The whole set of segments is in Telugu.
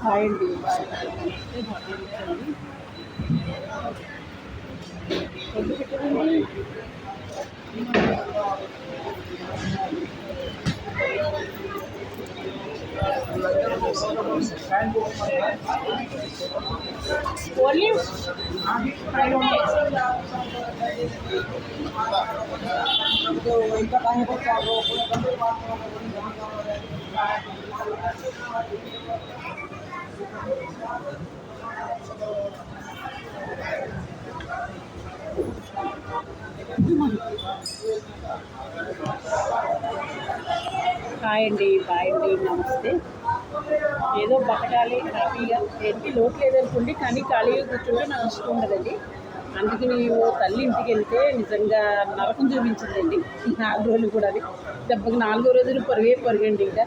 హాయ్ అండి. ఎందుకు పెట్టదండి? ఓన్లీ ఇంకా హాయ్ అండి, బాయ్ అండి, నమస్తే. ఏదో బతకాలి హ్యాపీగా, ఏంటి లోటు లేదనుకోండి, కానీ ఖాళీగా కూర్చుంటే నాకు ఇష్టం ఉండదండి. అందుకే నేను తల్లి ఇంటికి వెళ్తే నిజంగా నరకం చూపించిందండి. 4 రోజులు కూడా అది దెబ్బకి 4వ రోజులు పరుగండి. ఇంకా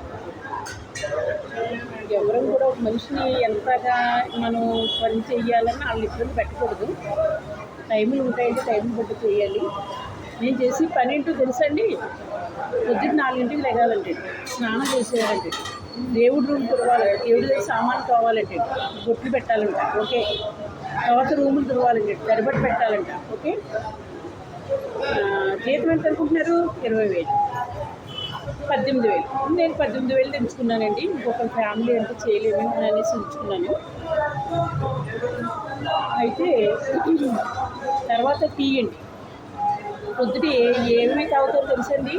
ఎవరం కూడా ఒక మనిషిని ఎంతగా మనం పని చేయాలని వాళ్ళు ఇబ్బంది పెట్టకూడదు. టైములు ఉంటాయంటే టైంని బట్టి చేయాలి. నేను చేసి పని ఏంటో తెలుసండి. పొద్దున్న 4ంటికి లెగాలంటే స్నానం చేసేయాలంటే, దేవుడి రూమ్ తుడవాలి, దేవుడి దగ్గర సామాన్లు కావాలంటే, బొట్లు పెట్టాలంట, ఓకే. తర్వాత రూములు తుడవాలంటే, తడిబట్టి పెట్టాలంట, ఓకే. జీతం ఎంత అనుకుంటున్నారు? 20,000, 18,000. నేను 18,000 తెచ్చుకున్నానండి. ఇంకొక ఫ్యామిలీ అంటే చేయలేము అనేసి ఉంచుకున్నాను. అయితే తర్వాత టీ అండి. పొద్దుటి ఏమేమి తాగుతారో తెలుసండి.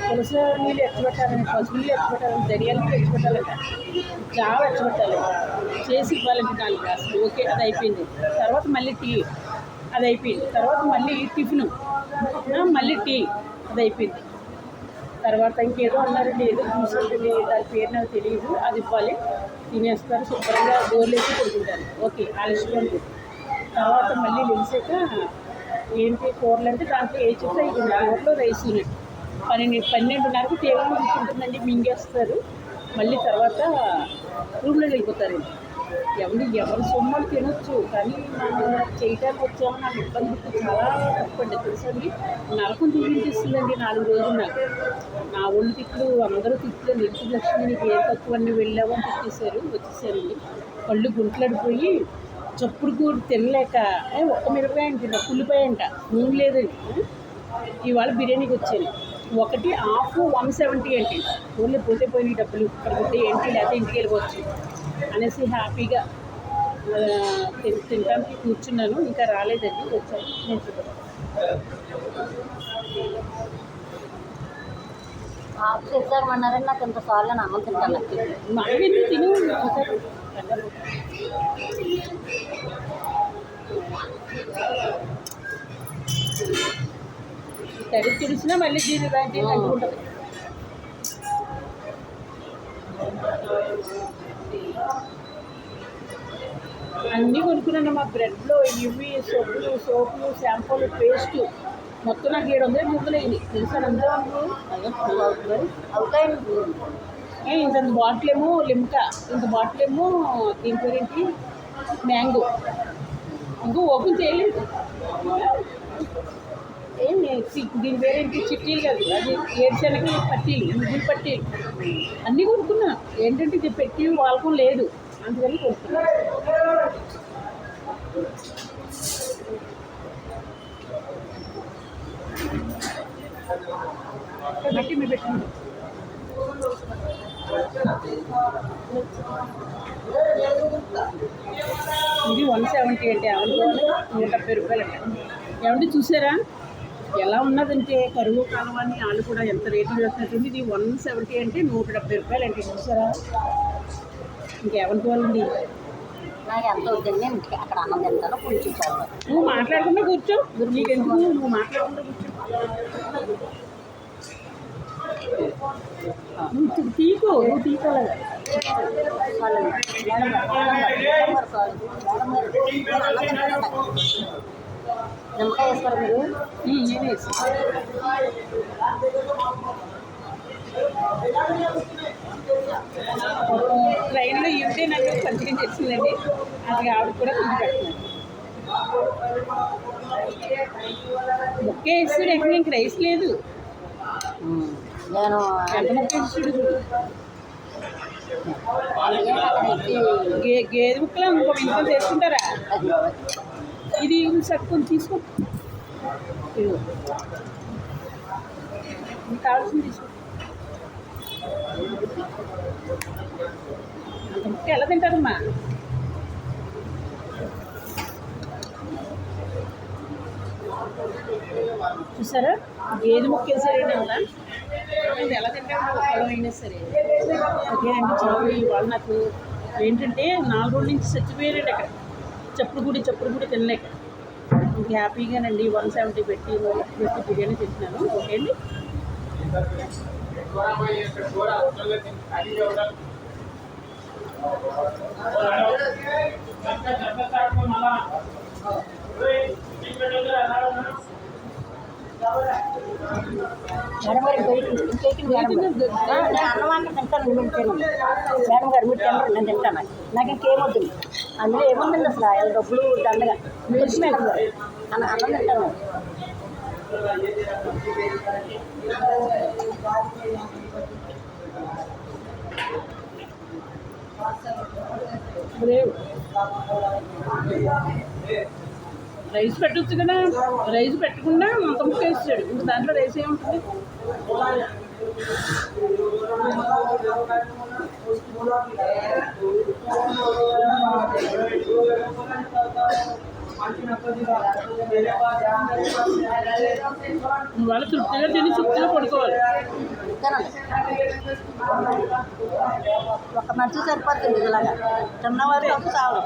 పులస నీళ్ళు ఎచ్చబెట్టాలని, పసుపు నీళ్ళు ఎచ్చబెట్టాలని, ధనియాల నీళ్ళు ఎచ్చబెట్టాలంట, జావ ఎచ్చబెట్టాలి, చేసి ఇవ్వాలంటే 4 గ్లాసులు, ఓకే. అది అయిపోయింది. తర్వాత మళ్ళీ టీ, అది అయిపోయింది. తర్వాత మళ్ళీ టిఫిన్, మళ్ళీ టీ, అది అయిపోయింది. తర్వాత ఇంకేదో అన్నారండి, ఏదో జ్యూస్ ఉంటుంది, దాని పేరు నాకు తెలియదు, అది ఇవ్వాలి. తినేస్తారు, శుభ్రంగా డోర్లేసి కొడుకుంటారు, ఓకే. ఆలస్యం. తర్వాత మళ్ళీ వెలిసాక ఏంటి కూరలు అంటే దాంట్లో ఏ చెప్తే ఇది కూరలో రైస్ 12:30కి టేబుల్ కూర్చుంటుందండి, మింగేస్తారు. మళ్ళీ తర్వాత రూమ్లోకి వెళ్ళిపోతారండి. ఎవరి సొమ్మలు తినొచ్చు, కానీ మనం చేయటానికి వచ్చామని నాకు ఇబ్బంది చాలా తప్పండి, తెలుసండి. నరకం చూపించేస్తుందండి 4 రోజులు. నాకు నా ఒళ్ళు తిట్లు, అందరూ తిట్లు, ఇంటి లక్ష్మి నీకు ఏ తక్కువ అన్నీ వెళ్ళావు అని వచ్చేసారండి. కళ్ళు గుంట్లడిపోయి చప్పుడు కూడి తినలేక ఒక్క మిరపకాయ అంట, పుల్లిపాయ అంట, నూనె లేదండి. ఇవాళ బిర్యానీకి వచ్చాను. ఒకటి హాఫ్ 170 అంటే, ఓన్లీ పోతే పోయిన డబ్బులు ఇక్కడ పోతే ఏంటి, లేకపోతే ఇంటికి వెళ్ళిపోవచ్చు అనేసి హ్యాపీగా తినడానికి కూర్చున్నాను. ఇంకా రాలేదండి, వచ్చాను. నేను చూద్దాం. ఆఫ్ చేశారన్నారని నాకు ఇంతసార్లు అన్నం తింటాను. మావి తిని తడి తుడిచినా మళ్ళీ దీని దాంట్లో కలుపుకుంటుంది. అన్నీ కొనుక్కున్నాను. మా బ్రెడ్లో ఇవి సోపులు, షాంపూలు, పేస్టు మొత్తం నాకు 700 ముద్దలైంది, తెలుసా? అవుతాయండి. ఇంత బాటిల్ ఏమో లిమ్కా, ఇంత బాటిల్ ఏమో దీని పేరేంటి, మ్యాంగో. ఇంకో ఓపెన్ చేయలేదు. దీని పేరేంటి, చిట్టీలు కాదు, అది ఏడ్చనకి పట్టీలు, ముగ్గులు పట్టీలు అన్నీ కొనుక్కున్నా. ఏంటంటే ఇది పెట్టి వాడకం లేదు, అందుకని కొనుక్కున్నా. పెట్టి మీరు పెట్టండి. ఇది 170 అంటే, ఏమనుకోవాలి, 170 రూపాయలు అంటే. ఏమంటే చూసారా ఎలా ఉన్నదంటే, కరువు కాలం అని వాళ్ళు కూడా ఎంత రేట్లు చేస్తున్నట్టుంది. ఇది 170 అంటే 170 రూపాయలు అంటే, చూసారా? ఇంకేమనుకోవాలండి. నాకు ఎంత అవుతుంది, ఇంటికి అక్కడ అన్నం తింటాను, కొంచెం చదువు. నువ్వు మాట్లాడకుండా కూర్చో, నీకెందుకు, నువ్వు మాట్లాడకుండా కూర్చో. నువ్వు తీసుకోలేదా? నిమ్మకాయ వేస్తారు మీరు? నేను వేస్తాను. ట్రైన్లో ఈవిడే నాకు పరిచయం చేసిందండి, అది ఆవిడ కూడా తిండి పెడుతున్నాను. ముక్క వేస్తాడు ఎక్కడ, ఇంక రైస్ లేదు. నేను ఎంత ముక్క వేస్తాడు చూడు. గేదె ముక్కలు ఇంకో ఇంట్లో చేసుకుంటారా? ఇది సక్కుని తీసుకో, ఇదిగో మీకు కావాల్సింది తీసుకో. అంత ముక్క ఎలా తింటారమ్మా? చూసారా గేదె ముక్క వేసారండి అలా ఇది ఎలా తింటారు ఒక్కడం అయినా సరే. ఓకేనండి. చాలా ఇవాళ నాకు ఏంటంటే 4 రోజుల నుంచి చచ్చిపోయారండి అక్కడ. చప్పుడు గుడి తినలేక ఇంక హ్యాపీగానండి 170 పెట్టి బిర్యానీ తింటున్నాను. ఓకే అండి. మేడం గారు అన్నం అంటే తింటాను. మేడం గారు మీరు తినరు, నేను తింటాను. నాకు ఇంకేమొద్దు. అందులో ఏముందండి అసలు ఆయన డబ్బులు దండగా తెలుసు మేడం గారు. అన్నం తింటాను. రైస్ పెట్టచ్చు కదా, రైస్ పెట్టకుండా అంత ముక్క వేసాడు. ఇంకా దాంట్లో రైస్ ఏముంటుంది? వాళ్ళు తృప్తిగా తిని తృప్తిగా పడుకోవాలి. ఒక మనిషి సరిపోతుంది ఇలాగా చిన్నవారు చాలు.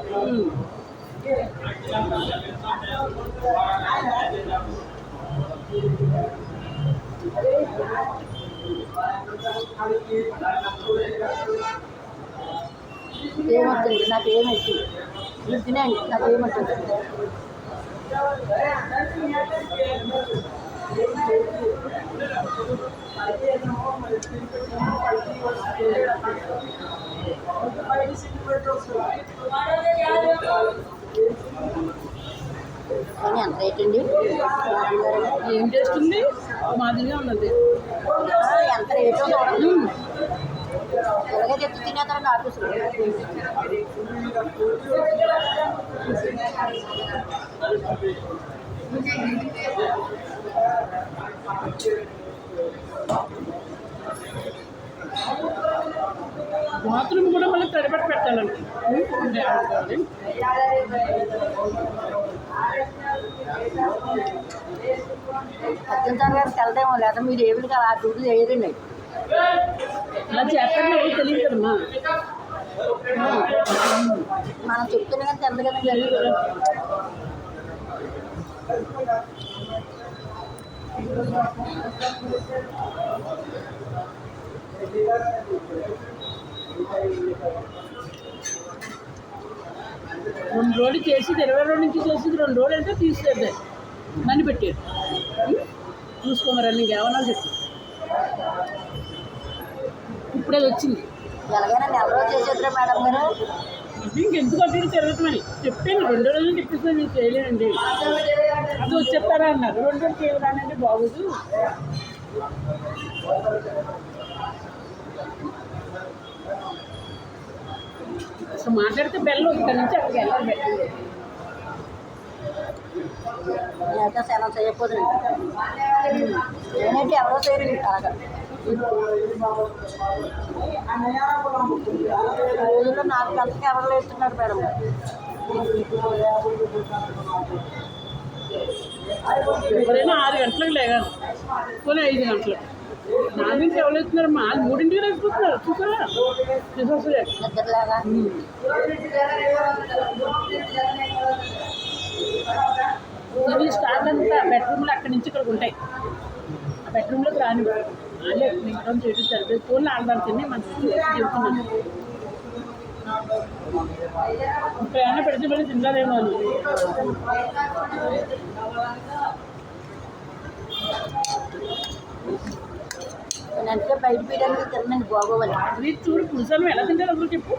ఏమవుతుంది నాకు ఏమవుతుంది మీరు తినేయండి, నాకు ఏమవుతుంది. కానీ అంత రేట్ అండి. ఏం చేస్తుంది? మాదిరిగా ఉన్నది. ఎంత రేటు చూడండి. ఇలాగే చెప్తూ తినేస్తారండి ఆఫీసులో. బాత్రూమ్ కూడా మళ్ళీ తడిపెట్టి పెట్టాలండి. అత్యంత గారికి వెళ్తామో లేదా మీరు ఏమిటి కదా ఆ డ్యూటీ చేయదండి. అలా చేస్తారని ఎవరు తెలియదు కదమ్మా. మనం చెప్తున్నా కానీ తెలదు కదా జరిగింది. రెండు రోజులు చేసి 20 రోజుల నుంచి చేసి 2 రోజులు అంటే తీసుకెళ్తాయి మని పెట్టారు. చూసుకోమని నీకు ఏమన్నా చెప్పు. ఇప్పుడే వచ్చింది. ఎలాగైనా నెల రోజు చేసేద్దరా మేడం గారు? ఇంకెందుకు అటు తిరగటమని చెప్పాను. 2 రోజులు చెప్పేసి నేను చేయలేనండి. అది వచ్చేస్తారా అన్నారు. 2 రోజులు చేయడానండి బాగోదు. అసలు మాట్లాడితే బెల్లం ఇక్కడ నుంచి అక్కడికి వెళ్ళాలి. పెట్టండి. నేనైతే సెలవు చేయకపోతుంది. నేనైతే ఎవరో చేయరు అలాగా. రోజుల్లో 4 గంటలకి ఎవరు వేస్తున్నారు మేడం గారు. ఎవరైనా 6 గంటలకు లేగాను, పోనీ 5 గంటలకు. 4 నుంచి ఎవరు వేస్తున్నారు? 3ంటికి వేసుకుంటున్నారు. చూసారా? చూసే నిద్రలాగా టీవీ స్టార్ట్ అంతా బెడ్రూమ్లో అక్కడి నుంచి ఇక్కడికి ఉంటాయి. ఆ బెడ్రూమ్లోకి రాని వాళ్ళే మిగతా చేయడం సరిపోయి ఫోన్లో ఆడదాం తిని మంచి చెబుతున్నాను. ఇప్పుడు ఏమైనా పెడితే మళ్ళీ తిన్నారేమో అని. అంటే బయట బిర్యానీ తినండి బాగోవాలి. అది చూడు పులుసాలు ఎలా తింటారు అసలు చెప్పు.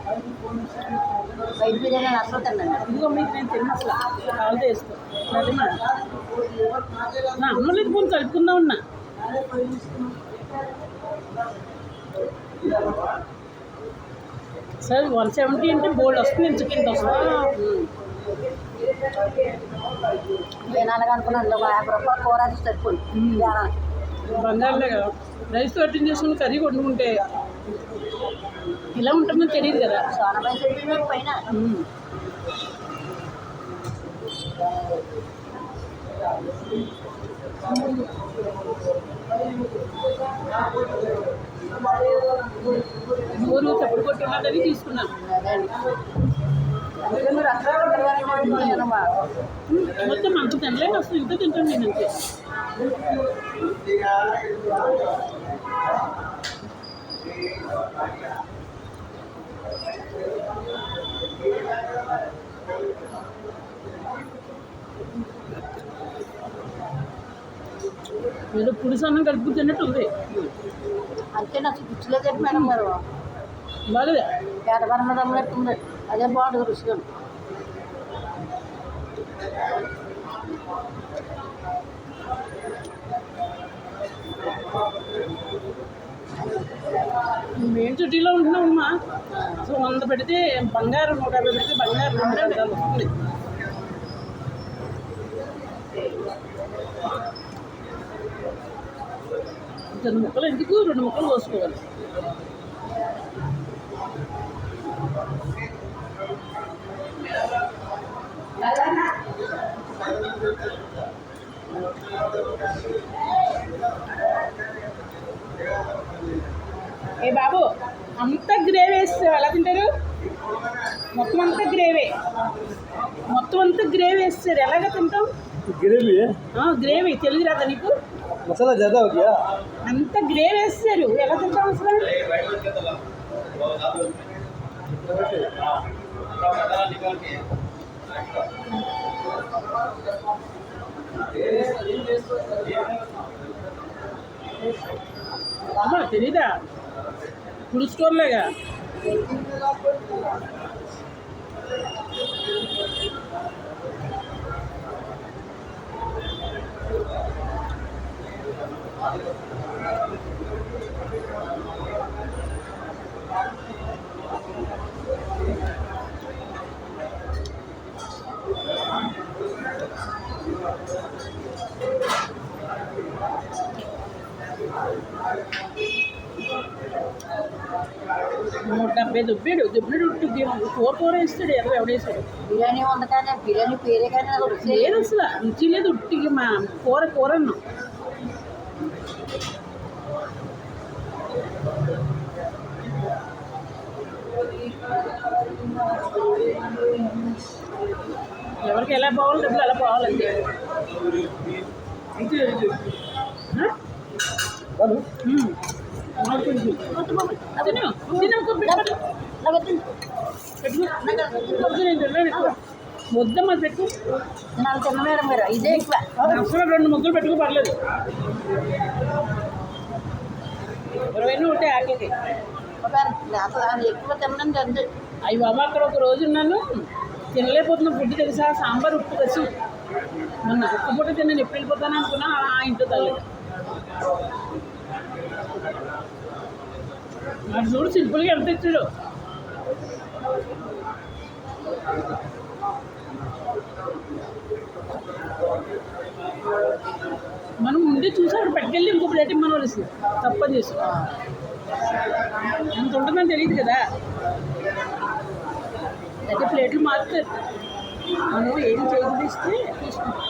బయట బిర్యానీ అసలు తినండి. ఇదిగో మీకు నేను తిన్న అసలు కావాలితే వేసుకో. అదేమా నా అన్నం లేదు పోనీ కలుపుకుందాం ఉన్నా. సార్ 170 అంటే బోల్డ్ వస్తుంది, ఇంచుకి ఇంత వస్తుంది. నేను అలాగనుకున్నాను 50 రూపాయలు కూర అది సరిపోయింది బంగారులే కదా, రైస్ కట్టింగ్ చేసుకుని కర్రీ వండుకుంటే ఇలా ఉంటుందో తెలియదు కదా. సోనమై సెంటీమీటర్ పైన ఊరు తప్పుడు కొట్టున్నదని తీసుకున్నాను. అందుకే మీరు అక్కడ మొత్తం అంత తినలేక అసలు ఇంత తింటాను నేను అంతే. ఏదో పులుసు అన్నం కలుపు తిన్నట్టు ఉంది. అంతే నాకు పిచ్చిలేదండి మేడం గారు. బాగలే పేదవరం మీద అమ్మనట్టుంది, అదే బాగుంటుంది రుచిగా. మెయిన్ సిటీలో ఉంటున్నామమ్మా. సో 100 పెడితే బంగారం, 150 పెడితే బంగారం 200 వస్తుంది. రెండు ముక్కలు ఎందుకు, 2 ముక్కలు కోసుకోవాలి. ఏ బాబు, అంతా గ్రేవీ వేస్తే ఎలా తింటారు? మొత్తం అంతా గ్రేవీ, మొత్తం అంతా గ్రేవీ వేస్తారు, ఎలాగ తింటాం? ग्रेवी है, గ్రేవీ తెలుగు రాదా నీకు? मसाला ज़्यादा हो गया। అంత గ్రేవీ వేస్తారు, ఎలా తింటాం అసలు? అమ్మా తెలీదా? ఫుడ్ స్టోర్లేగా. దుబ్బిడు కూర వేస్తాడు, ఎవడేస్తాడు? బిర్యానీ వందకానే బిర్యానీ పేరే కానీ నాకు రుచి లేదు అసలు, రుచి లేదు. ఉట్టిగా మా కూర అన్నాం. ఎవరికి ఎలా పోవాలి, డబ్బులు ఎలా పోవాలంటే ముద్దమ్మ పెట్టు. నాకు తిన్న మేడం గారు ఇదే ఎక్కువ. అసలు 2 ముద్దలు పెట్టుకో పర్లేదు. 20 ఉంటే ఆకేది. అసలు ఎక్కువ తిన్నాను అంతే. అవి బాబా అక్కడ ఒక రోజు ఉన్నాను, తినలేకపోతున్నా ఫుడ్ తెలుసా, సాంబార్ ఉప్పు కసి. మొన్న ఒక్క పూట తిన్నాను, ఎప్పుడు వెళ్ళిపోతాను అనుకున్నా, ఆ ఇంట్లో తల్లేదు. నాకు చూడు సింపుల్గా ఎంత ఇచ్చాడు. మనం ముందే చూసి అక్కడ పట్టుకెళ్ళి ఇంకో ప్లేట్ ఇమ్మనవలసి తప్పని చేసి. ఎంత ఉంటుందని తెలియదు కదా, అయితే ప్లేట్లు మారుతారు. మనం ఏం చేయకుండా ఇస్తే తీసుకుంటాం.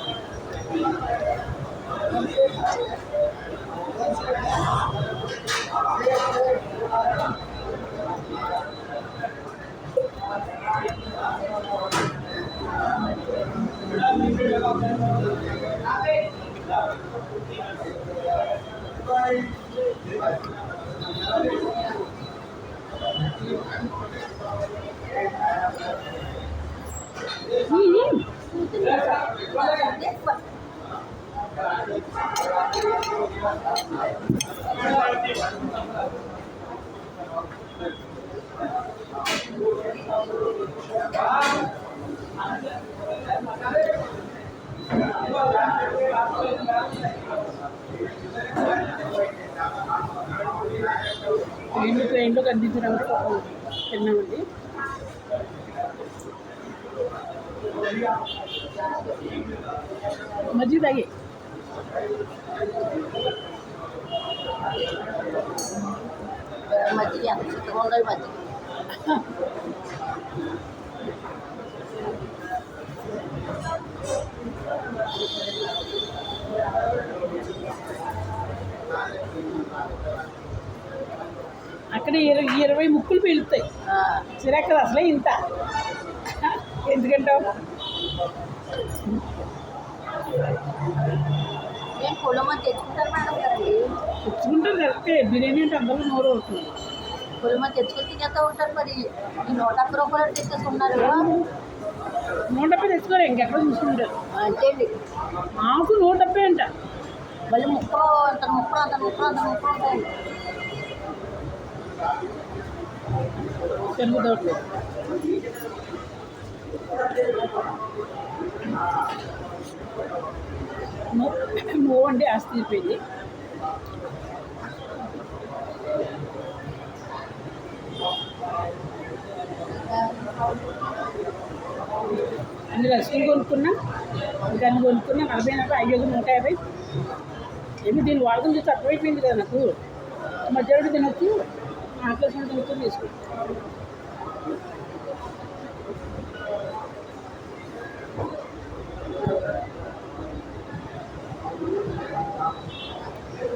ట్రైన్లో కనిపించడం తిన్నామండి. మజ్జిగ తాగి మజ్జిగ ఎంత చిక్కగా ఉండాలి మజ్జిగ. అక్కడ 20 ముక్కులు పీలుతాయి. చిరక్కలు అసలే ఇంత. ఎందుకంటావు? నేను పొలమ్మ తెచ్చుకుంటాను మేడం గారండి. తెచ్చుకుంటారు కరెక్టే. బిర్యానీ అంటే అందరూ నోరు అవుతుంది. పొలమ్మ తెచ్చుకొని తినేస్తూ ఉంటారు. మరి ఈ 150 రూపాయలు తెచ్చేసుకున్నారు. 170 తెచ్చుకోరు, ఇంకెక్కడ చూసుకుంటారు. అంతే అండి. మాకు 170 అంట. మళ్ళీ ముక్కలు అంత ఉంటాయండి. పెరుగుదోట్లు నువ్వు అండి ఆస్తి తీరిపోయింది. అన్ని రసీలు కొనుక్కున్నా, దాన్ని కొనుక్కున్నా 40 అయ్యేది 150. ఏమి దీన్ని వాడకం చూసి అర్థమైపోయింది కదా నాకు. మధ్యాహ్నం తినొచ్చు, ఆకలేసిన తినొచ్చు తీసుకో.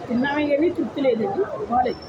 తిన్నామే కానీ తృప్తి లేదండి, బాగాలేదు.